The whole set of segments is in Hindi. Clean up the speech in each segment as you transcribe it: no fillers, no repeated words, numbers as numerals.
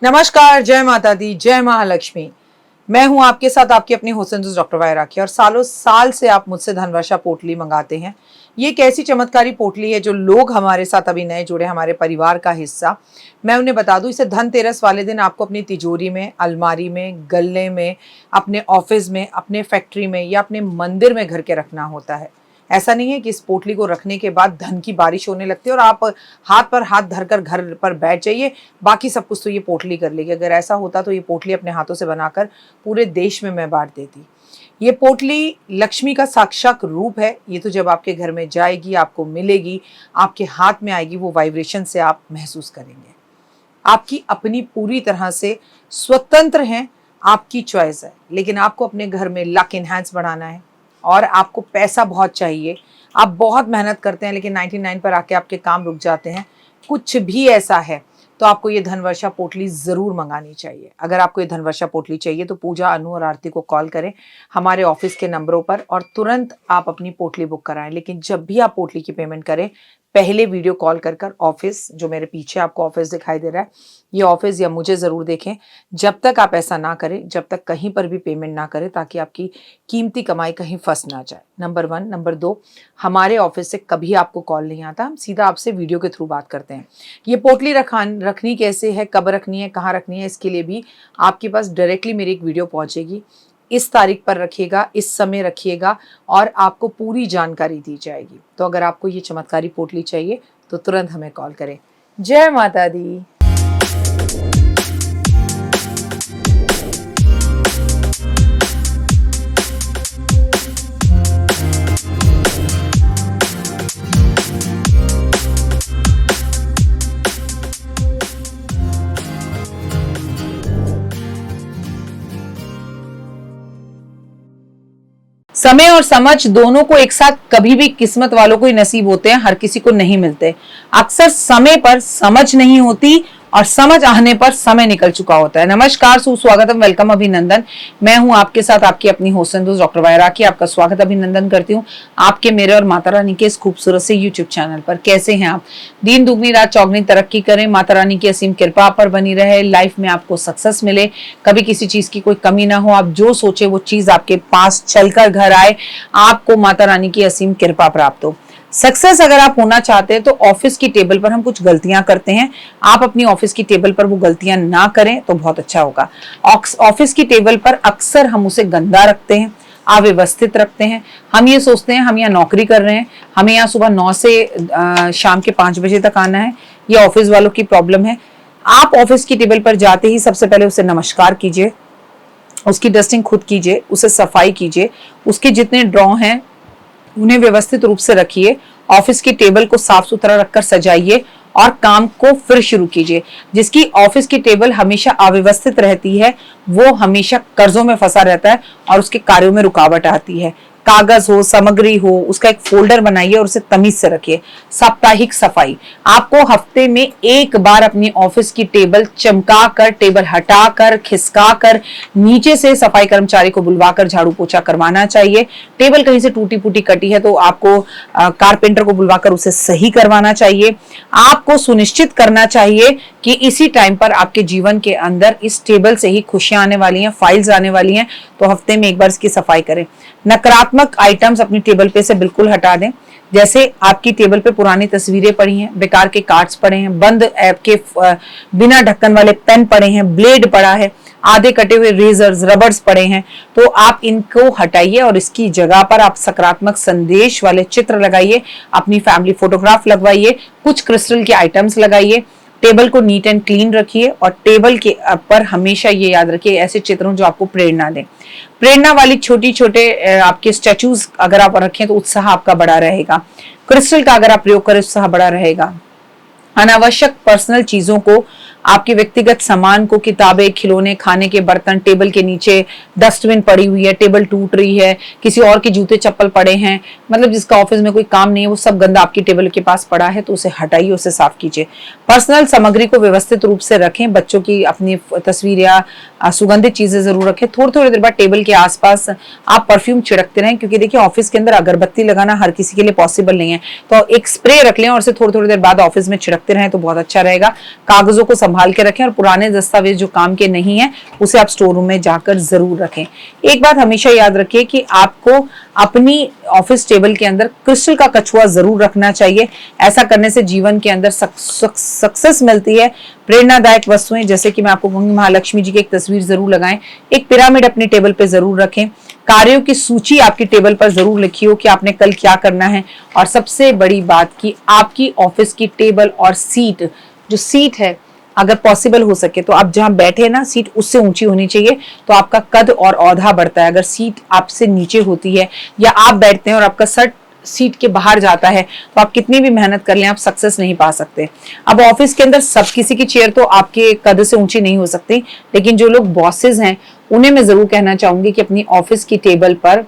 नमस्कार, जय माता दी, जय महालक्ष्मी। मैं हूं आपके साथ आपकी अपनी हुसैन डॉक्टर वाय राखी और सालों साल से आप मुझसे धनवर्षा पोटली मंगाते हैं। ये एक ऐसी चमत्कारी पोटली है जो लोग हमारे साथ अभी नए जुड़े, हमारे परिवार का हिस्सा। मैं उन्हें बता दूं, इसे धनतेरस वाले दिन आपको अपनी तिजोरी में, अलमारी में, गल्ले में, अपने ऑफिस में, अपने फैक्ट्री में या अपने मंदिर में घर के रखना होता है। ऐसा नहीं है कि इस पोटली को रखने के बाद धन की बारिश होने लगती है और आप हाथ पर हाथ धरकर घर पर बैठ जाइए, बाकी सब कुछ तो ये पोटली कर लेगी। अगर ऐसा होता तो ये पोटली अपने हाथों से बनाकर पूरे देश में मैं बांट देती। ये पोटली लक्ष्मी का साक्षात रूप है। ये तो जब आपके घर में जाएगी, आपको मिलेगी, आपके हाथ में आएगी, वो वाइब्रेशन से आप महसूस करेंगे। आपकी अपनी पूरी तरह से स्वतंत्र हैं, आपकी चॉइस है। लेकिन आपको अपने घर में लक इनहैंस बढ़ाना है और आपको पैसा बहुत चाहिए, आप बहुत मेहनत करते हैं लेकिन 99 पर आके आपके काम रुक जाते हैं, कुछ भी ऐसा है तो आपको ये धनवर्षा पोटली ज़रूर मंगानी चाहिए। अगर आपको ये धनवर्षा पोटली चाहिए तो पूजा, अनु और आरती को कॉल करें हमारे ऑफिस के नंबरों पर और तुरंत आप अपनी पोटली बुक कराएं। लेकिन जब भी आप पोटली की पेमेंट करें, पहले वीडियो कॉल कर ऑफिस, जो मेरे पीछे आपको ऑफिस दिखाई दे रहा है, ये ऑफिस या मुझे ज़रूर देखें। जब तक आप ऐसा ना करें, जब तक कहीं पर भी पेमेंट ना करें, ताकि आपकी कीमती कमाई कहीं फंस ना जाए। नंबर 1। नंबर 2, हमारे ऑफिस से कभी आपको कॉल नहीं आता, हम सीधा आपसे वीडियो के थ्रू बात करते हैं। ये पोटली रखनी कैसे है, कब रखनी है, कहाँ रखनी है, इसके लिए भी आपके पास डायरेक्टली मेरी एक वीडियो पहुँचेगी। इस तारीख पर रखिएगा, इस समय रखिएगा और आपको पूरी जानकारी दी जाएगी। तो अगर आपको ये चमत्कारी पोटली चाहिए तो तुरंत हमें कॉल करें। जय माता दी। समय और समझ दोनों को एक साथ कभी भी किस्मत वालों को ही नसीब होते हैं, हर किसी को नहीं मिलते। अक्सर समय पर समझ नहीं होती और समझ आने पर समय निकल चुका होता है। नमस्कार, सुस्वागतम, वेलकम, अभिनंदन। मैं हूं आपके साथ आपकी अपनी हुसैन डॉक्टर वाय राखी। आपका स्वागत, अभिनंदन करती हूं आपके, मेरे और माता रानी के इस खूबसूरत से यूट्यूब चैनल पर। कैसे हैं आप? दिन दुगनी रात चौगनी तरक्की करें, माता रानी की असीम कृपा पर बनी रहे, लाइफ में आपको सक्सेस मिले, कभी किसी चीज की कोई कमी ना हो, आप जो सोचे वो चीज आपके पास चलकर घर आए, आपको माता रानी की असीम कृपा प्राप्त हो। सक्सेस अगर आप होना चाहते हैं तो ऑफिस की टेबल पर हम कुछ गलतियां करते हैं, आप अपनी ऑफिस की टेबल पर वो गलतियां ना करें तो बहुत अच्छा होगा। ऑफिस की टेबल पर अक्सर हम उसे गंदा रखते हैं, अव्यवस्थित रखते हैं। हम ये सोचते हैं हम यहाँ नौकरी कर रहे हैं, हमें यहाँ सुबह 9 से शाम के 5 बजे तक आना है। ये ऑफिस वालों की प्रॉब्लम है। आप ऑफिस की टेबल पर जाते ही सबसे पहले उसे नमस्कार कीजिए, उसकी डस्टिंग खुद कीजिए, उसे सफाई कीजिए, उसके जितने ड्रॉ हैं उन्हें व्यवस्थित रूप से रखिए, ऑफिस की टेबल को साफ सुथरा रखकर सजाइए और काम को फिर शुरू कीजिए। जिसकी ऑफिस की टेबल हमेशा अव्यवस्थित रहती है वो हमेशा कर्जों में फंसा रहता है और उसके कार्यों में रुकावट आती है। कागज हो, सामग्री हो, उसका एक फोल्डर बनाइए और उसे तमीज से रखिए। साप्ताहिक सफाई, आपको हफ्ते में एक बार अपनी ऑफिस की टेबल चमकाकर, टेबल हटाकर, खिसकाकर, नीचे से सफाई कर्मचारी को बुलवाकर झाड़ू पोछा करवाना चाहिए। टेबल कहीं से टूटी फूटी कटी है तो आपको कारपेंटर को बुलवाकर उसे सही करवाना चाहिए। आपको सुनिश्चित करना चाहिए कि इसी टाइम पर आपके जीवन के अंदर इस टेबल से ही खुशियां आने वाली हैं, फाइल्स आने वाली हैं, तो हफ्ते में एक बार इसकी सफाई करें। नकारात्मक आइटम्स अपनी टेबल पे से बिल्कुल हटा दें। जैसे आपकी टेबल पे पुरानी तस्वीरें पड़ी हैं, बेकार के कार्ड्स पड़े हैं, बंद ऐप के बिना ढक्कन वाले पेन पड़े हैं, ब्लेड पड़ा है, आधे कटे हुए रेजर्स, रबर्स पड़े हैं, तो आप इनको हटाइए और इसकी जगह पर आप सकारात्मक संदेश वाले चित्र लगाइए, अपनी फैमिली फोटोग्राफ लगवाइए, कुछ क्रिस्टल के आइटम्स लगाइए। टेबल को नीट एंड क्लीन रखिए और टेबल के पर हमेशा ये याद रखिए ऐसे चित्रों जो आपको प्रेरणा दें। प्रेरणा वाली छोटी छोटे आपके स्टैचूज अगर आप रखें तो उत्साह आपका बड़ा रहेगा। क्रिस्टल का अगर आप प्रयोग करें उत्साह बड़ा रहेगा। अनावश्यक पर्सनल चीजों को, आपके व्यक्तिगत सामान को, किताबें, खिलौने, खाने के बर्तन, टेबल के नीचे डस्टबिन पड़ी हुई है, टेबल टूट रही है, किसी और के जूते चप्पल पड़े हैं, मतलब जिसका ऑफिस में कोई काम नहीं है वो सब गंदा आपकी टेबल के पास पड़ा है तो उसे हटाइए, उसे साफ कीजिए। पर्सनल सामग्री को व्यवस्थित रूप से रखें, बच्चों की अपनी तस्वीर या सुगंधित चीजें जरूर रखें। थोड़ी थोड़ी देर बाद टेबल के आसपास आप परफ्यूम छिड़कते रहें, क्योंकि देखिए ऑफिस के अंदर अगरबत्ती लगाना हर किसी के लिए पॉसिबल नहीं है, तो एक स्प्रे रख लें और उसे थोड़ी थोड़ी देर बाद ऑफिस में छिड़कते रहें तो बहुत अच्छा रहेगा। कागजों को संभाल के रखें और पुराने दस्तावेज जो काम के नहीं है उसे आप स्टोर रूम में जाकर जरूर रखें। एक बात हमेशा याद रखिए कि आपको अपनी ऑफिस टेबल के अंदर क्रिस्टल का कछुआ जरूर रखना चाहिए। ऐसा करने से जीवन के अंदर सक्सेस मिलती है। प्रेरणादायक वस्तुएं जैसे कि मैं आपको कहूंगी महालक्ष्मी जी की एक तस्वीर जरूर लगाएं, एक पिरामिड अपनी टेबल पे जरूर रखें, कार्यों की सूची आपकी टेबल पर जरूर लिखी हो कि आपने कल क्या करना है। और सबसे बड़ी बात कि आपकी ऑफिस की टेबल और सीट, जो सीट है अगर पॉसिबल हो सके तो आप जहां बैठे ना सीट उससे ऊंची होनी चाहिए, तो आपका कद और औधा बढ़ता है। अगर सीट आपसे नीचे होती है या आप बैठते हैं और आपका सर सीट के बाहर जाता है तो आप कितनी भी मेहनत कर लें आप सक्सेस नहीं पा सकते। अब ऑफिस के अंदर सब किसी की चेयर तो आपके कद से ऊंची नहीं हो सकती, लेकिन जो लोग बॉसेस हैं उन्हें मैं जरूर कहना चाहूंगी कि अपनी ऑफिस की टेबल पर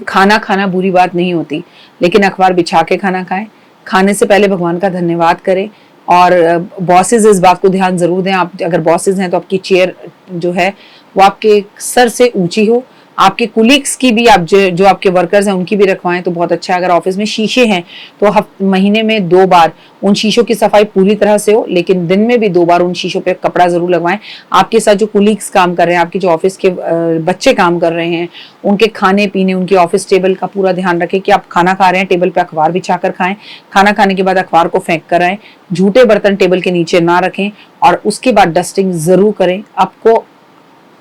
खाना खाना बुरी बात नहीं होती, लेकिन अखबार बिछा के खाना खाएं। खाने से पहले भगवान का धन्यवाद करें। और बॉसेस इस बात को ध्यान जरूर दें, आप अगर बॉसेस हैं तो आपकी चेयर जो है वो आपके सर से ऊंची हो। आपके कुलीग्स की भी, आप जो आपके वर्कर्स हैं उनकी भी रखवाएं तो बहुत अच्छा है। अगर ऑफिस में शीशे हैं तो महीने में 2 बार उन शीशों की सफाई पूरी तरह से हो, लेकिन दिन में भी 2 बार उन शीशों पे कपड़ा जरूर लगवाएं। आपके साथ जो कुलीग्स काम कर रहे हैं, आपके जो ऑफिस के बच्चे काम कर रहे हैं, उनके खाने पीने, उनकी ऑफिस टेबल का पूरा ध्यान रखें कि आप खाना खा रहे हैं टेबल पे अखबार बिछा कर खाएं। खाना खाने के बाद अखबार को फेंक कर आएं। झूठे बर्तन टेबल के नीचे ना रखें और उसके बाद डस्टिंग जरूर करें। आपको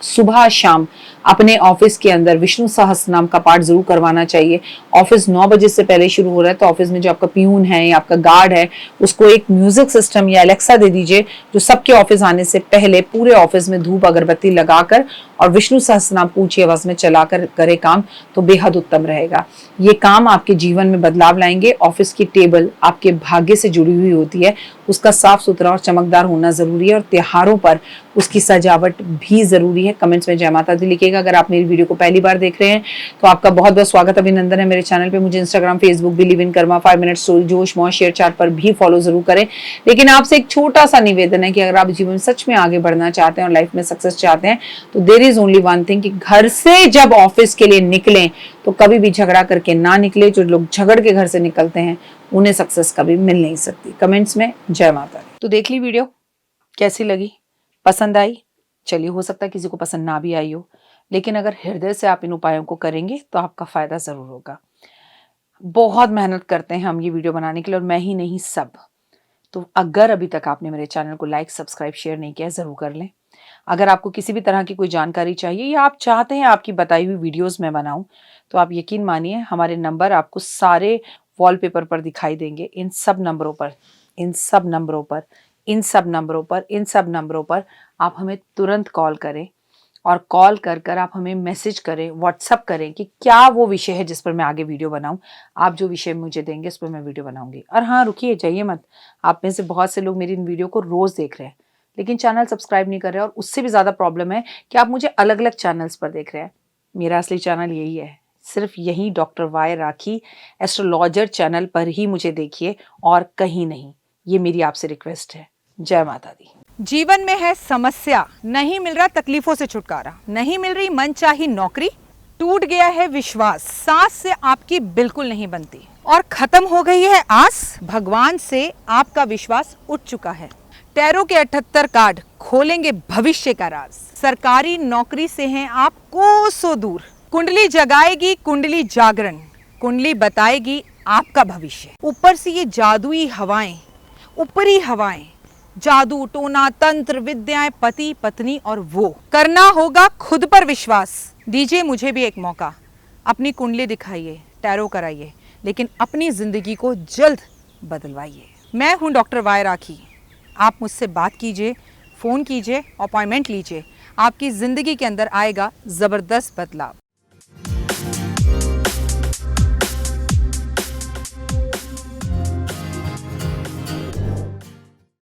सुबह शाम अपने ऑफिस के अंदर विष्णु सहस्त्रनाम का पाठ जरूर करवाना चाहिए। ऑफिस 9 बजे से पहले शुरू हो रहा है तो ऑफिस में जो आपका पियून है या आपका गार्ड है उसको एक म्यूजिक सिस्टम या एलेक्सा दे दीजिए, जो सबके ऑफिस आने से पहले पूरे ऑफिस में धूप अगरबत्ती लगाकर और विष्णु सहस्त्रनाम ऊंची आवाज में चलाकर करे काम, तो बेहद उत्तम रहेगा। ये काम आपके जीवन में बदलाव लाएंगे। ऑफिस की टेबल आपके भाग्य से जुड़ी हुई होती है, उसका साफ सुथरा और चमकदार होना जरूरी है और त्योहारों पर उसकी सजावट भी जरूरी है। कमेंट्स में जय माता दी लिखिएगा। अगर आप मेरी वीडियो को पहली बार देख रहे हैं तो आपका बहुत बहुत स्वागत, अभिनंदन है मेरे चैनल पे। मुझे Instagram, Facebook, believe in Karma, 5 minute story, जोश मौज, शेयर चैट पर भी फॉलो जरूर करें। लेकिन आपसे एक छोटा सा निवेदन है कि अगर आप जीवन में सच में आगे बढ़ना चाहते हैं और लाइफ में सक्सेस चाहते हैं तो there is only one thing कि घर से जब ऑफिस के लिए निकलें तो कभी भी झगड़ा करके ना निकले। जो लोग झगड़ के घर से निकलते हैं उन्हें सक्सेस कभी मिल नहीं सकती। कमेंट्स में जय माता दी। तो देख ली वीडियो, कैसी लगी, पसंद आई? चलिए, हो सकता है किसी को पसंद ना भी आई हो, लेकिन अगर हृदय से आप इन उपायों को करेंगे तो आपका फायदा जरूर होगा। बहुत मेहनत करते हैं हम ये वीडियो बनाने के लिए, और मैं ही नहीं सब। तो अगर अभी तक आपने मेरे चैनल को लाइक, सब्सक्राइब, शेयर नहीं किया, जरूर कर लें। अगर आपको किसी भी तरह की कोई जानकारी चाहिए या आप चाहते हैं आपकी बताई हुई वीडियोस में बनाऊं, तो आप यकीन मानिए हमारे नंबर आपको सारे वॉलपेपर पर दिखाई देंगे। इन सब नंबरों पर, इन सब नंबरों पर, इन सब नंबरों पर, इन सब नंबरों पर आप हमें तुरंत कॉल करें और कॉल कर कर आप हमें मैसेज करें, व्हाट्सअप करें कि क्या वो विषय है जिस पर मैं आगे वीडियो बनाऊं। आप जो विषय मुझे देंगे उस पर मैं वीडियो बनाऊंगी। और हाँ, रुकिए, जाइए मत। आप में से बहुत से लोग मेरी इन वीडियो को रोज देख रहे हैं लेकिन चैनल सब्सक्राइब नहीं कर रहे, और उससे भी ज़्यादा प्रॉब्लम है कि आप मुझे अलग अलग चैनल्स पर देख रहे हैं। मेरा असली चैनल यही है, सिर्फ यही डॉक्टर वाई राखी एस्ट्रोलॉजर चैनल पर ही मुझे देखिए और कहीं नहीं। ये मेरी आपसे रिक्वेस्ट है। जय माता दी। जीवन में है समस्या, नहीं मिल रहा तकलीफों से छुटकारा, नहीं मिल रही मनचाही नौकरी, टूट गया है विश्वास, सांस से आपकी बिल्कुल नहीं बनती और खत्म हो गई है आस, भगवान से आपका विश्वास उठ चुका है। टैरो के 78 कार्ड खोलेंगे भविष्य का राज। सरकारी नौकरी से हैं आप कोसों दूर, कुंडली जगाएगी कुंडली जागरण, कुंडली बताएगी आपका भविष्य। ऊपर से ये जादुई हवाएं, ऊपरी हवाएं, जादू टोना तंत्र विद्याएं, पति पत्नी और वो, करना होगा खुद पर विश्वास। दीजिए मुझे भी एक मौका, अपनी कुंडली दिखाइए, टैरो कराइए, लेकिन अपनी जिंदगी को जल्द बदलवाइए। मैं हूं डॉक्टर वाई राखी। आप मुझसे बात कीजिए, फ़ोन कीजिए, अपॉइंटमेंट लीजिए, आपकी ज़िंदगी के अंदर आएगा ज़बरदस्त बदलाव।